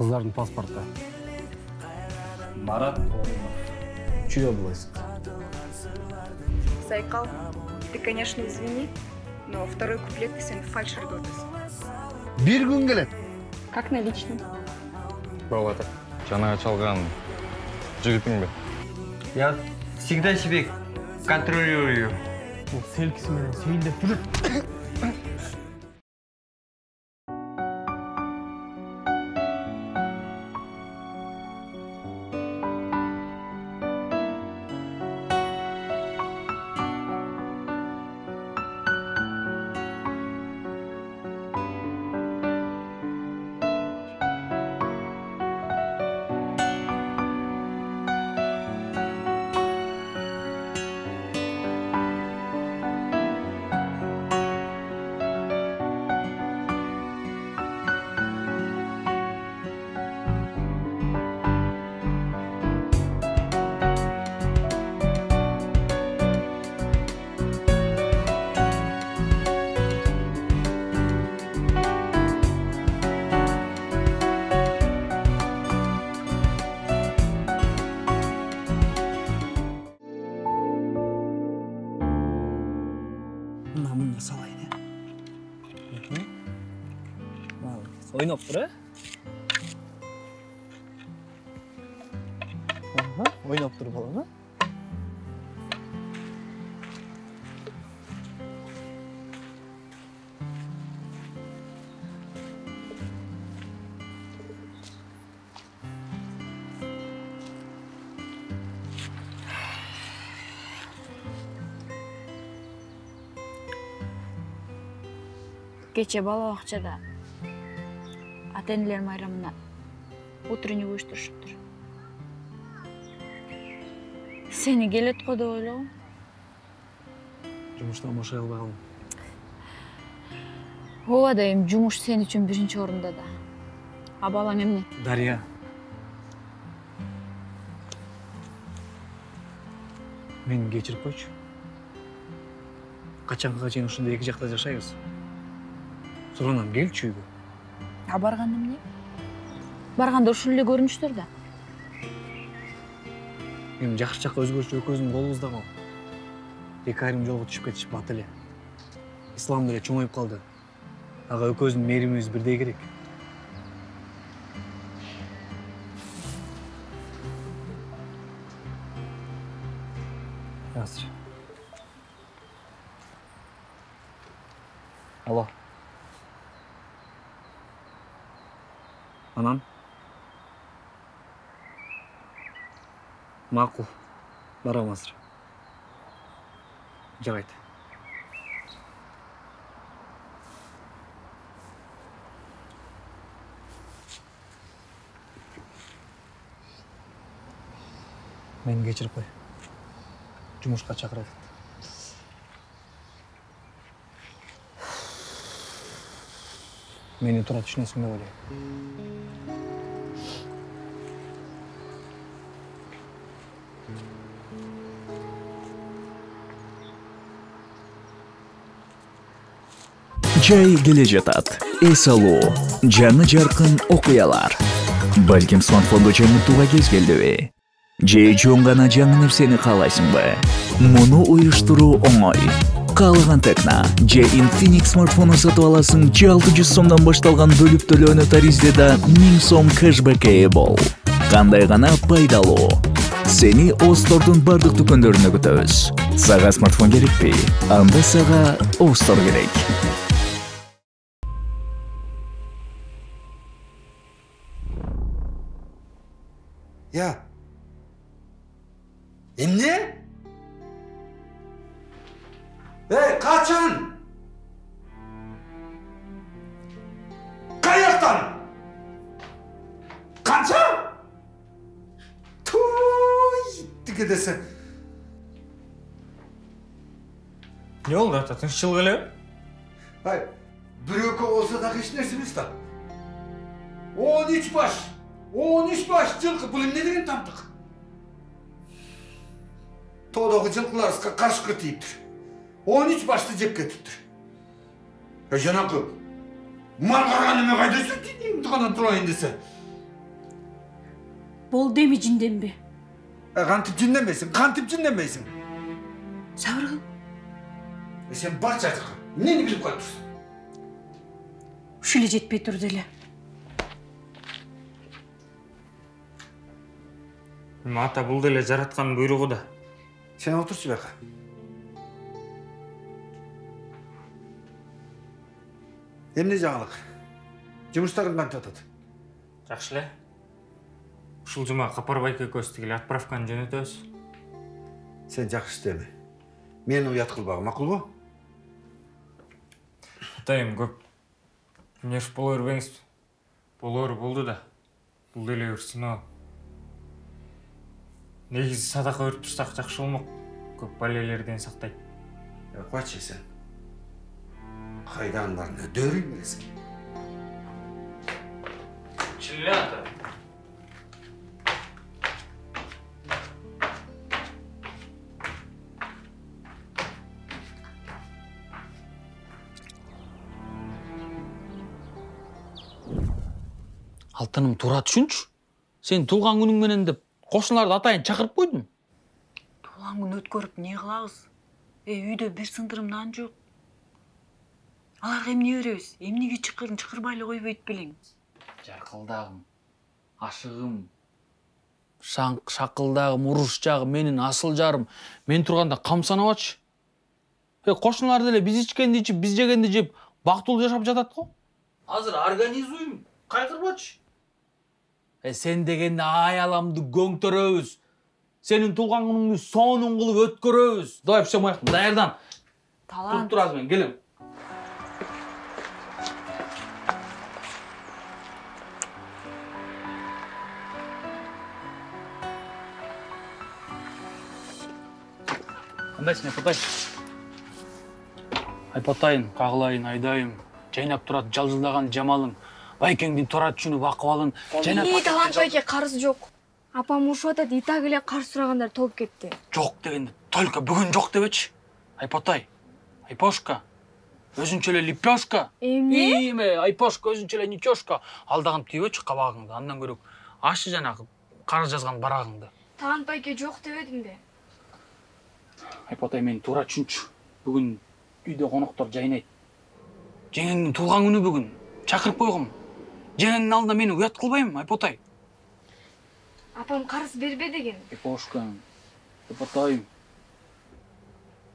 Кыздардын паспорты. Марат Орунов. Чүй область? Сайкал, ты, конечно, извини, но второй куплет ты сен фальш ырдотасың. Бир күн келет. Как наличный? Болот. Жана чалган жигитиң бе? Я всегда себе контролирую. Селкisi менен сейилдеп жүрөт. Oynap dur, oynap dur balana. Кече бала бакчада ата-энелер майрамына утренний уюштурушуптур. Сени келет го деп ойлогом. Жумуштан бошой албай калдым. Ооба да эми жумуш сен үчүн биринчи орунда да. А балаң эмне? Дарья. Мени кечирип койчу. Качанга чейин ушундай эки жакта жашайбыз. Соронан келчү үйгө. А барганда эмне? Барганда ушул эле көрүнүштөр да. Эми жакшы жакка өзгөрчү экөөбүздүн колубузда го. Эки айрым жолго түшүп кетиш бат эле. Ислам деле чоңоюп калды. Ага экөөбүздүн мээримибиз бирдей керек. Азыр. Алло. Анан? Макул. Барам азыр. Жарайт. Мени кечирип кой. Жумушка чакырат. Мени туура түшүнөсүң деп ойлойм. Жай келе жатат. Эс алуу, жаңы жаркын окуялар. Балким смартфондо жаңыртууга кез келдиби? Же чоң гана жаңы нерсени каалайсыңбы? Муну уюштуруу оңой. Каалаган Текна же Infinix смартфону сатып аласың, же 600 сомдон башталган бөлүп төлөөнү таризде 1000 сом кэшбэкке бол. Кандай гана пайдалуу. Сени Остордун бардык дүкөндөрүнө күтөбүз. Сага смартфон керекпи? Анда сага Остор керек. Ya. Emne? Kaçın? Kayaktan? Kança? Gitti dese. Ne oldu ata? Tınçıl geliyor. Hayır. Bürokı olsa da hiç nersiniz da. 13 baş. 13 baş жылқы. Бұл не деген тамтық? Тодағы жылқылар қашқы тиіп тұр. 13 башты жеп кетіп тұр. Жанақы, мал қарғаны ме қайда жүрді? Емтіғанан тұрайын десе. Бол деми жинденби. Kantip cinlenmeysin, kantip cinlenmeysin. Сабыргыл. Sen barça artık. Neni bilip kalıyorsun? Ушу эле жетпей турду эле. Ата бул деле жараткан буйругу да. Sen oturçu baka. Emne жаңылык? Жұмыстарың қанша атады? Жакшы эле. Ушул жума Капарбай экөөбүз тигил отправканы жөнөтөбүз. Sen жақсы істеме. Мени уят кылбагы, макул бу? Атайым көп нерв боло бербеңиз. Болор болду да. Бул деле бир сыноо. Негизи садака берип турсак жакшы болмок. Көп балелерден сактайт. Качы sen. Кайданларына дөрүй бересиң. Чын эле ата. Алтыным тура түшүнчү. Сен туулган күнүң менен деп кошуналарды атайын чакырып койдун. Туулган күн өткөрүп не кылабыз? Үйдө бир сындырым нан жок. Аларга эмне беребиз? Эмнеге чакырын чакырбай эле койбойт белең? Жаркылдагым, ашыгым, шакылдагым, уруш жагым, менин асыл жарым. Мен турганда камсанабачы. Кошуналар деле биз ичкенди ичип, биз жегенди жеп, бактылуу жашап жатат го. Азыр организмим кайгырбачы. Сен дегенде аяламды көңтөрөбүз. Сенин туулган күнүңдү сонун кылып өткөрөбүз. Давай все мояк, даярдан. Талант. Туруп турасыз, мен келем. Кандайсың, Айпатай? Айпатайын, кагылайын, айдайым. Жайнап турат жалжылдаган жамалың. Байкеңдин тура түшүнүп акыбалын. Талант байке карыз жок. Апам ушуп атат, и так эле каршы турагандар толуп кетти. Жок дегенде, только бүгүн жок дебечи. Айпатай, Айпошка, өзүнчө эле лепешка. Эмне? Айпошка, өзүнчө эле ничошка. Алдагын тийбечи кабагыңды, андан көрөк ашы жанагы кара жазган барагыңды. Талант байке жок дебедимби? Айпатай, мени туура түшүнчү. Бүгүн үйдө коноктор жайнайт. Жеңеңдин туулган күнү бүгүн. Чакырып койгом. Жеңеңдин алдында мени уят кылбайм, Айпатай. Апам карыз бербе деген. Айпошка, Айпатайым.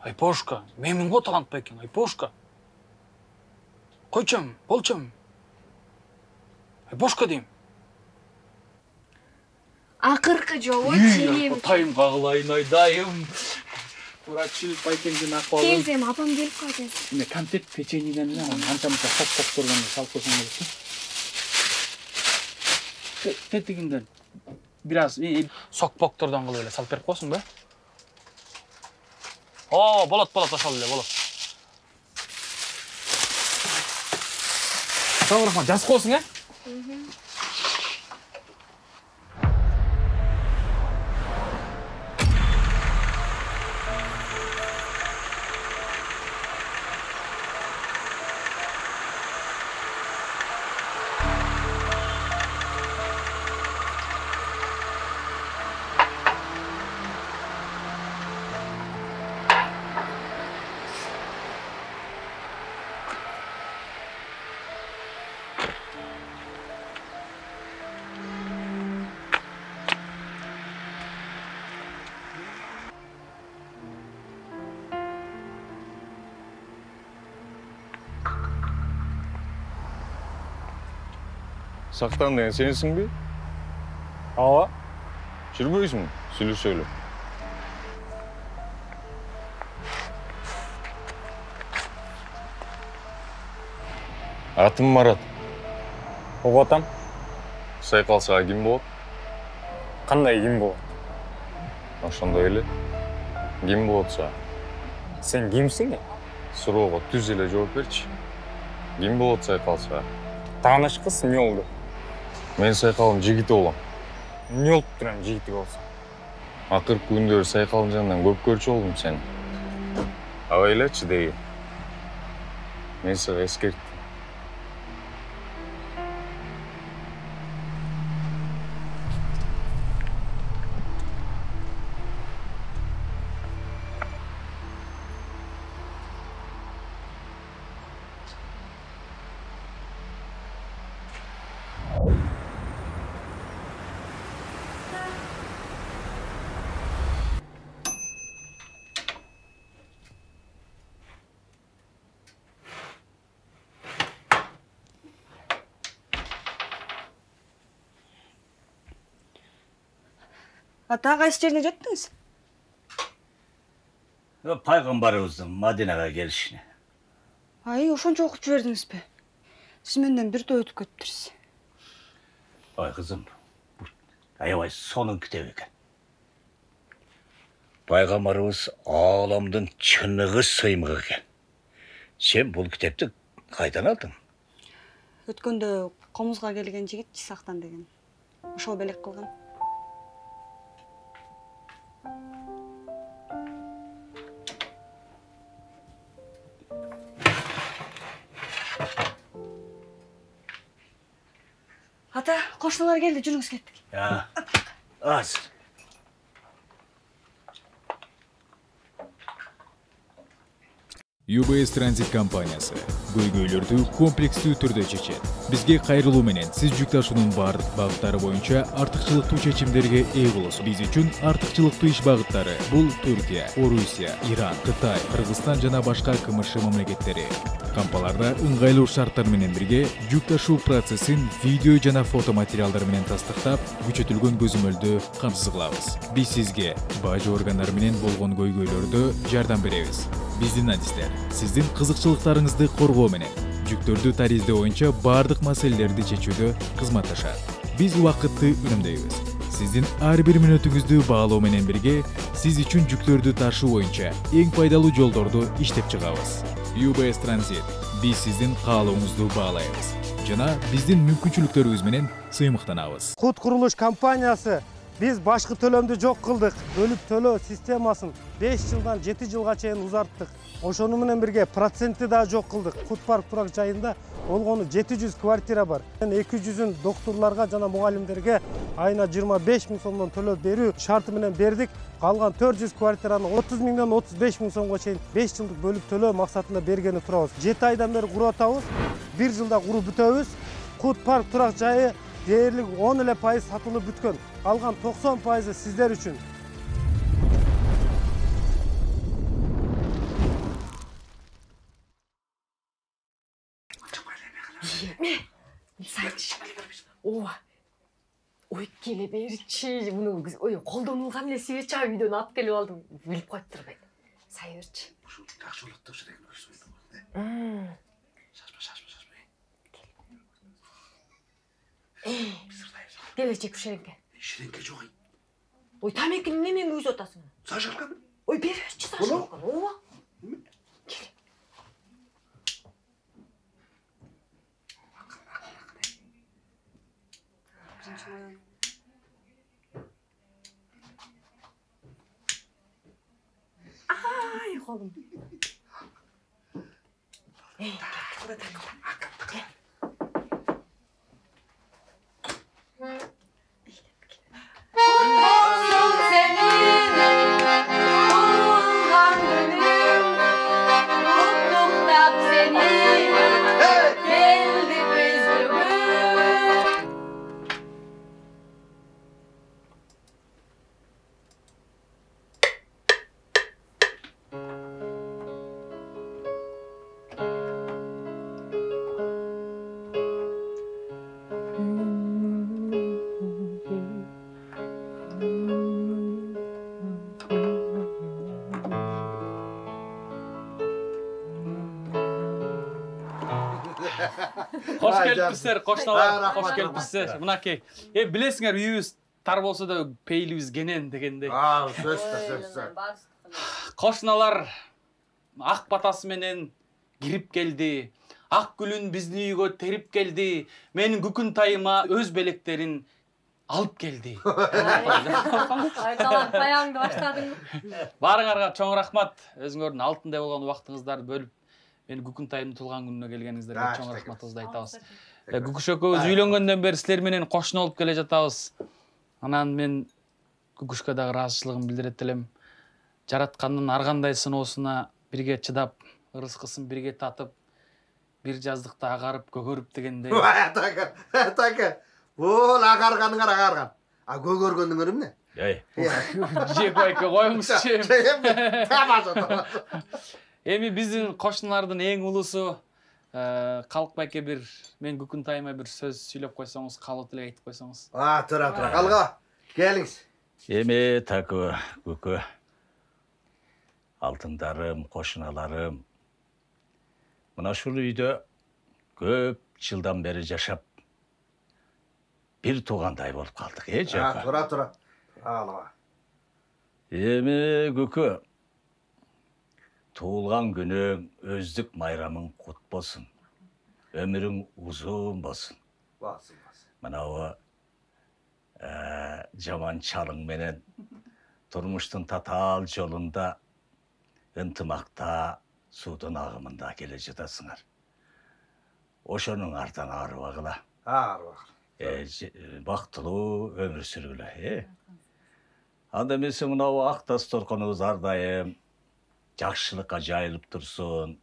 Айпошка, менин го Талант байкең, Айпошка. Койчам, болчам. Айпошка дейм. Акыркы жолу чейин. Айпатайым, кагылайын, айдайым. Туура түшүнүп байкеңдин акыбалын. Келсем апам келип калат. Эме конфет печеньеден эле анча-мынча топ турганда салып койсоң болот. Тетигинден бираз сок-поктордон кылып эле салып берип койсуң ба? О, болот, ошол эле болот. Сау рахмат, жазып койсуң, Сактан деген сенсиң бе? Ооба. Жүрбөйсүң, сүйлөшөлү. Атым Марат. Ого атам. Сайкалсага ким болот? Кандай ким болот? Ошондой эле. Ким болот сага? Сен кимсиң? Суроого түз эле жооп берчи. Ким болот сайкалсага? Тааныш кыз эмне болду? Мен сайкалдын жигити болом. Эмне болуп турам жигити болсо? Акыркы күндөр сайкалдын жанынан көп көрчү болдум сени. Абайлачы деги. Мен сага эскерттим. Ата кайсы жерине жеттиңиз? Пайгамбарыбыздын Мадинаға келишине. Ай, ошончо окуп жибердиңизби? Сиз менден бирдөө өтүп кетиптирсиз. Ой кызым, аябай сонун китеп экен. Пайгамбарыбыз ааламдын чыныгы сыймыгы экен. Сен бул китепти кайдан алдың? Өткөндө комузга келген жигит Жисактан деген. Ошол белек кылган. Ата, кошуналар келди, жүрүңүз кеттик. Азыр. UBS Transit компаниясы көйгөйлөрдү комплекстүү түрдө чечет. Бизге кайрылуу менен сиз жүк ташуунун бардык багыттары боюнча артыкчылыктуу чечимдерге ээ болосуз. Биз үчүн артыкчылыктуу иш багыттары бул Түркия, Орусия, Иран, Кытай, Кыргызстан жана башка КМШ мамлекеттери. Кампаларда ыңгайлуу шарттар менен бирге жүк ташуу процессин видео жана фото материалдар менен тастыктап, күчөтүлгөн көзөмөлдү камсыз кылабыз. Биз сизге бажы органдары менен болгон көйгөйлөрдө жардам беребиз. Биздин адистер сиздин кызыкчылыктарыңызды коргоо менен жүктөрдү тариздөө боюнча бардык маселелерди чечүүдө кызматташат. Биз убакытты үнөмдөйбүз. Сиздин ар бир мүнөтүңүздү баалоо менен бирге сиз үчүн жүктөрдү ташуу боюнча эң пайдалуу жолдорду иштеп чыгабыз. UBS Transit биз сиздин каалооңузду баалайбыз жана биздин мүмкүнчүлүктөрүбүз менен сыймыктанабыз. Кут курулуш компаниясы биз башкы төлөмдү жок кылдык. Бөлүп төлөө системасын 5 жылдан 7 жылга чейин узарттык. Ошону менен бирге процентти да жок кылдык. Кут парк турак жайында болгону 700 квартира бар. 200-ün доктурларга жана мугалимдерге айына 25 000 сомдон төлөп берүү шарты менен бердик. Калган 400 квартираны 30 000-дон 35 000 сомго чейин 5 жылдык бөлүп төлөө максатында бергени турабыз. 7 айдан бери куруп атабыз. 1 жылда куруп бүтөбүз. Кут парк турак жайы дээрлик 10% сатылып бүткөн. Алган 90% сиздер үчүн. Ой, келе берчи. Муну колдонулган эле себечи үйдөн алып келип алдым. Билип коюп турбайт. Сай берчи. Ушул жакшы болот деп жүрөгүн көрсөйдүм. Келечек шереңке. Шереңке жок. Ой, тамекини немен күйүп атасың? Зажигалканы. Ой, берчи зажигалканы. Ооба. Ай, колум. Hoş gelipsizler, koşnalar, hoş gelipsizler. Mınakey, bilesiңер үйүбүз тар болсо да пейлибиз кенен дегендей. Сөз. Кошуналар ак батасы менен кирип келди. Ак гүлүн биздин үйгө терип келди. Менин күкүн тайыма өз белектерин алып келди. Айталам, таяңды баштадың. Баарыңарга чоң рахмат. Өзүңөрдүн алтындай болгон убактыңыздарды бөлүп мен күкүн тайымдын туулган күнүнө келгениңиздерге чоң рахматыбызды айтабыз. Күкүш экөөбүз үйлөнгөндөн бери силер менен кошуна болуп келе жатабыз. Анан мен Күкүшкө дагы ыраазычылыгымды билдирет элем. Жараткандын ар кандай сыноосуна бирге чыдап, ырыскысын бирге татып, бир жаздыкта агарып, көгөрүп дегендей. Атака. Бул агарганыңар агарган. А көгөргөнүңөр эмне? Жек байке коюңузчу. Эми биздин кошуналардын эң улуусу Калык байке бир мен күкүн тайыма бир сөз сүйлөп койсоңуз, калып эле айтып койсоңуз. Тура. Калга. Келиңиз. Эме такы көкө. Алтындарым, кошуналарым. Мына ушул үйдө көп жылдан бери жашап бир туугандай болуп калдык, Жака? Тура. Алма. Эме көкө. Туылған күнің, өздік майрамың құт болсын. Өмірің ұзын болсын. Басын. Мынауы жаман чалың менен тұрмыштың татал жолында ынтымақта судың ағымында келе жатасыңар. Ошоның артан арыбағыла. Бақтылы өмір сүргілі. Анда месе мынау ақтас торқыныңыз ардайым жақшылыққа жайылып тұрсын,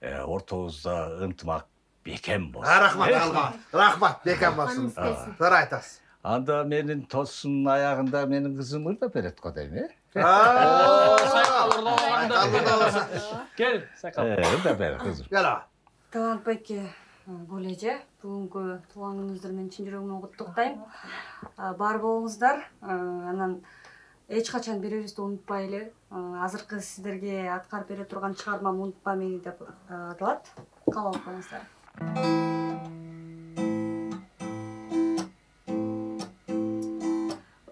ортоғызда ынтымақ бекем болсын. Рахмат, бекем болсын. Тұр айтасыз. Анда менің тосын аяғында менің қызым ұрда берет қодайым, Кел, сайқал. Ұрда берет қызым. Талант байке, Болеже, бүгінгі туған күніңіздермен шын жүрегіммен құттықтаймын. Бар болыңыздар, анан ешқашан береріңізді ұмытпайлы. Азыркы сіздерге атқарып бере тұрған шығармам ұмытпа мені деп аталат. Қалап қойыңыздар.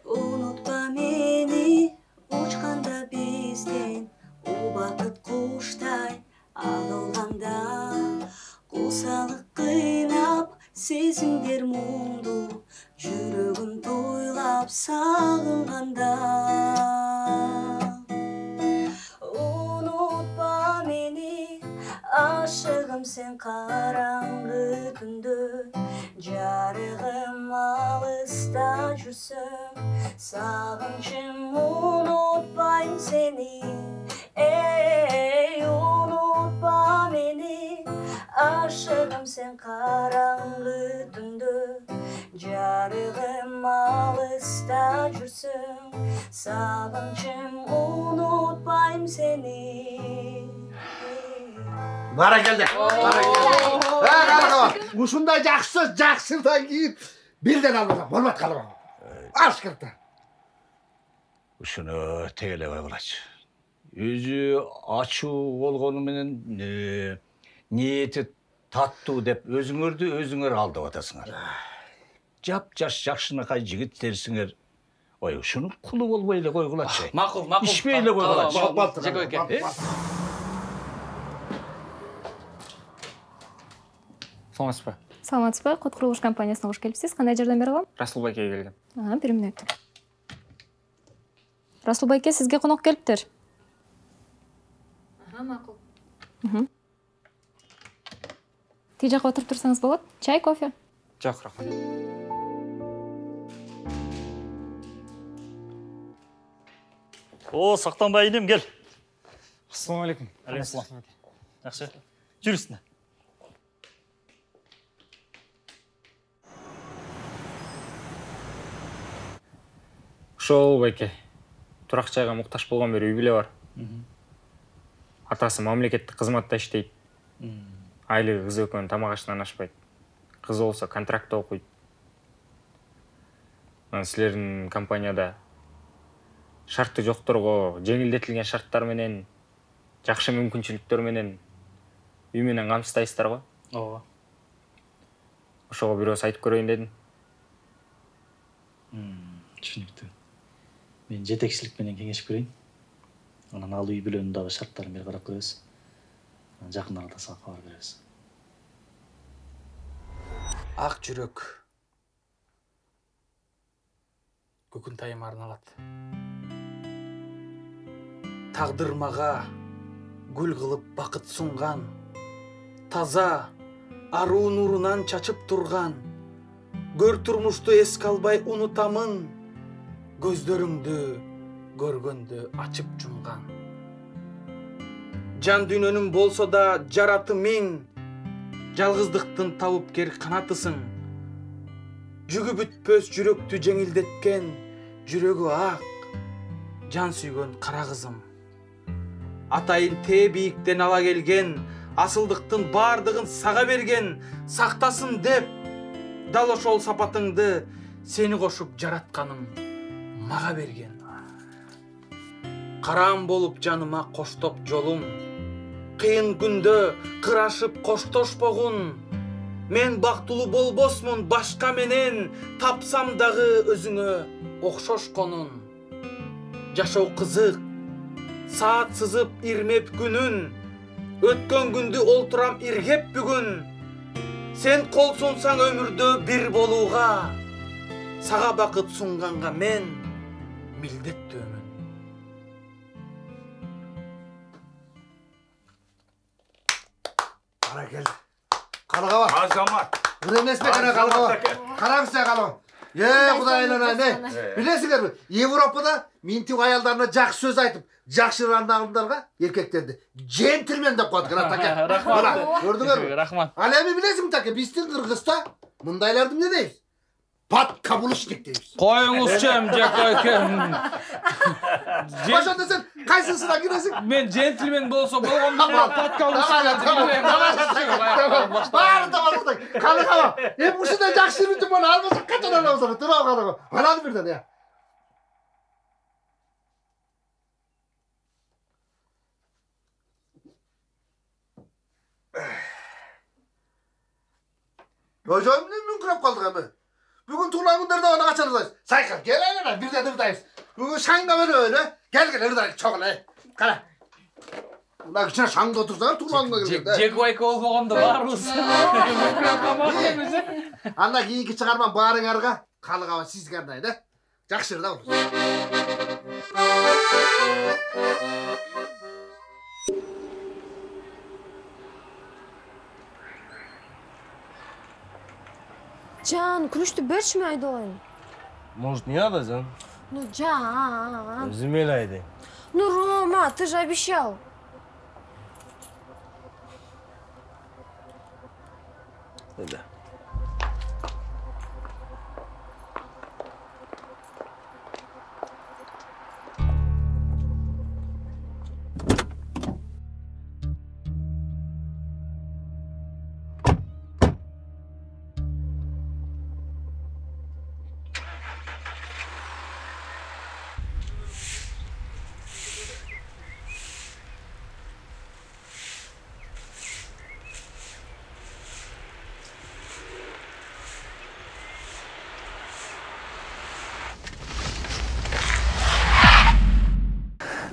Ұмытпа мені, ұшқанда бізден, убақыт құштай ағылғанда, қосалық қинап, сезімдер мұңды, жүрегім тойлап сағынғанда. Ұмытпа мені, ашығым сен қараңғы түнді, жарығым алыста жүрсің, сағынышым ұмытпайым сені. Ұмытпа мені, ашығым сен қараңғы түнді, жарығым алыста жүрсің, сағынышым ұмытпайым сені. Бара келді. Ушундай жақсыдан кейін бірден албасам, болмат қалып. Ашқыртты. Ушуну тегеле койгулачы. Өзү ачуу болгону менен ниети таттуу деп өзүңөр алдап атасыңар. Жап-жаш жакшынакай жигиттерсиңер. Ой, ушунун кулу болбой эле койгулачы. Макул. Ишпей эле койгулачы. Жекебеке. Саламатсыз ба? Саламатсыз ба? Код курулуш компаниясына кош келипсиз. Кандай жардам бере алам? Расул байке келген. Бир мүнөт. Расул байке сизге конок келиптир. Макул. Тиги жакка отуруп турсаңыз болот. Чай, кофе? Жок, рахмат. Сақтанбай инем, кел. Ассалаумалейкум. Алейкум. Жақсы. Жүр үстіне. Ошол байке. Турак жайга муктаж болгон бир үй бүлө бар. Атасы мамлекеттик кызматта иштейт. Айлыгы кызы экөөнүн тамак ашынан ашпайт. Кыз болсо контрактта окуйт. Силердин компанияда шарты жокторго жеңилдетилген шарттар менен, жакшы мүмкүнчүлүктөр менен үй менен камсыздайсыздар го? Ооба. Ошого бирөөс айтып көрөйүн дедим. Түшүнүктүү. Мен жетекчилик менен кеңешип көрөйүн. Анан ал үй бүлөнүн дагы шарттарын бери карап көрөбүз. Жакын арада сага кабар беребиз. Ак жүрөк. Көкүн тайым арналат. Тагдыр мага гүл кылып бакыт сунган, таза аруу нурунан чачып турган, көр турмушту эске албай унутамын, көздөрүңдү көргөндө ачып жумган. Жан дүйнөнүн болсо да жараты миң, жалгыздыктын табыпкер канатысың. Жүгү бүтпөс жүрөктү жеңилдеткен, жүрөгү ак, жан сүйгөн кара кызым. Атайын тээ бийиктен ала келген, асылдыктын бардыгын сага берген, сактасын деп, дал ошол сапатыңды сени кошуп жаратканым мага берген. Караң болуп жаныма коштоп жолум, кыйын күндө кырашып коштошпогун. Мен бактылуу болбосмун башка менен, тапсам дагы өзүңө окшошконун. Жашоо кызык, саат сызып ирмеп күнүн, өткөн күндү олтурам иргеп бүгүн. Сен кол сунсаң өмүрдө бир болууга, сага бакыт сунганга мен милдеттүүмүн. Кара кел. Калыга бар. Азамат. Бир эмес бе кара калыга бар. Караңыз сен калыга. Кудайлар, билесиңерби? Европада минтип аялдарына жакшы сөз айтып, жакшырган адамдарга эркектерди джентльмен деп коет кара таке. Рахмат. Көрдүңөрбү? Рахмат. Ал эми билесиң таке, биздин Кыргызста мындайларды эмне дейбиз? Подкаблучник дейбиз. Коюңузчу, Жако эке. Ошондо сен кайсысына киресиң? Мен джентльмен болсо болгондо подкаблучник. Баары да калыга бар. Эми ушундай жакшы үйрөтүп бана албаса качан алабыз? Тура калыга. Ананы бирден я. Hocamla mümkün kaldık abi. Bugün tuğlangunlarda bana kaçırırız. Saykın gel hele bir de dırdayız. Bugün şanga böyle öyle. Gel dırdayız çok öyle. Kala. Bunlar içine şanga otursalar tuğlanguna girecek. Jack White olmağında var mısın? Anda kiyinki çıkarman bağırın arka. Kalı kava siz kardaydı. Jakşırda olur. Жан, ключты берші ме айдалайын? Может, не надо, Жан? Ну, Жан. Земеляйды. Ну, Рома, ты же обещал. Да.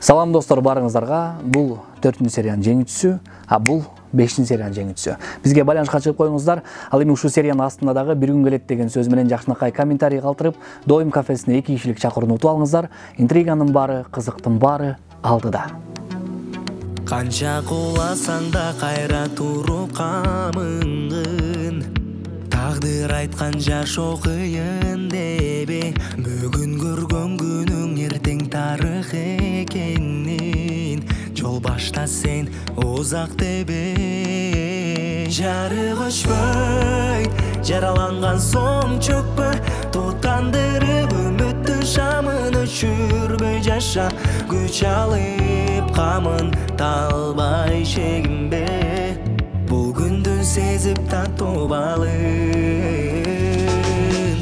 Салам достор барыңыздарга. Бул 4-нчү сериянын жеңүүчүсү, а бул 5-нчү сериянын жеңүүчүсү. Бизге байланышка чыгып коюңуздар. Ал эми ушул сериянын астында дагы бир күн келет деген сөз менен жакшынакай комментарий калтырып, Доим кафесине 2 кишилик чакырууну утуп алыңыздар. Интриганын баары, кызыктын баары алдыда. Канча куласаң да кайра туруп камыңгын. Тагдыр айткан жашоо кыйын дебе, бүгүн көргөн күнүң эртең тарых экенин. Жол башта сен узак дебе, жарык өчпөй, жараланган соң чөкпө, тутандырып үмүттүн шамын өчүрбөй жаша, күч алып камын талбай чегинбе. Бул күндүн сезип татып алып,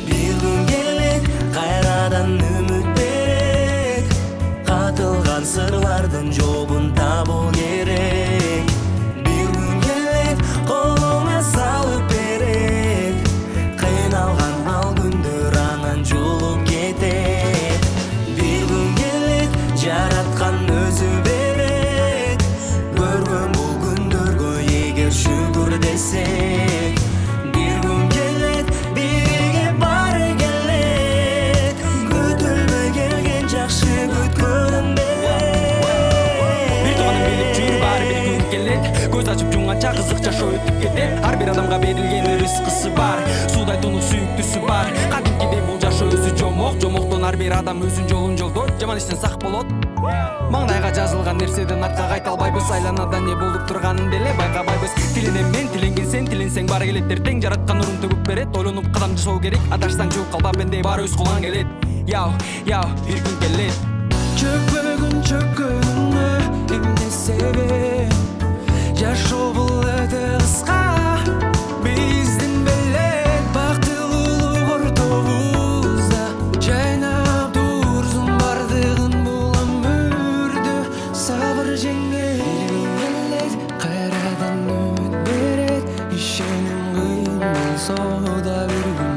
бир күн келет кайрадан үмүт берет, катылган сырлардын жообун табуу керек. Бир күн келет колуңа салып берет, кыйналган ал күндөр анан жулуп кетет. Бир күн келет жараткан өзү берет, көргөн бул күндөргө эгер шүгүр десек. Бир күн келет бирге баары келет, күтүлбөй келген жакшы күткөнүмдө. Бир тууганым билип жүр, баары бир күн келет, көз ачып жумганча кызык жашоо өтүп кетет. Ар бир адамга берилген рызкысы бар, суудай тунук сүйүктүүсү бар. Кадимкидей бул жашоо өзү жомок, жомоктон ар бир адам өзүнүн жолун жолдойт, жаман иштен сак болот. Маңдайга жазылган нерседен артка кайта албайбыз, айланада не болуп турганын деле байкабайбыз. Тилинен мен, тиленген сен, тиленсең баары келеттер тең, жараткан нурун төгүп берет, ойлонуп кадам жасоо керек, адашсаң жууп калба бенде баары өз колуңан келет. Яу, бир күн келет. Чөкпөгүн чөккөнүмө эмне себеп, жашоо бул өтө кыска, биздин белек бактылуулук ортобузда жайнап тур болсо да bir gün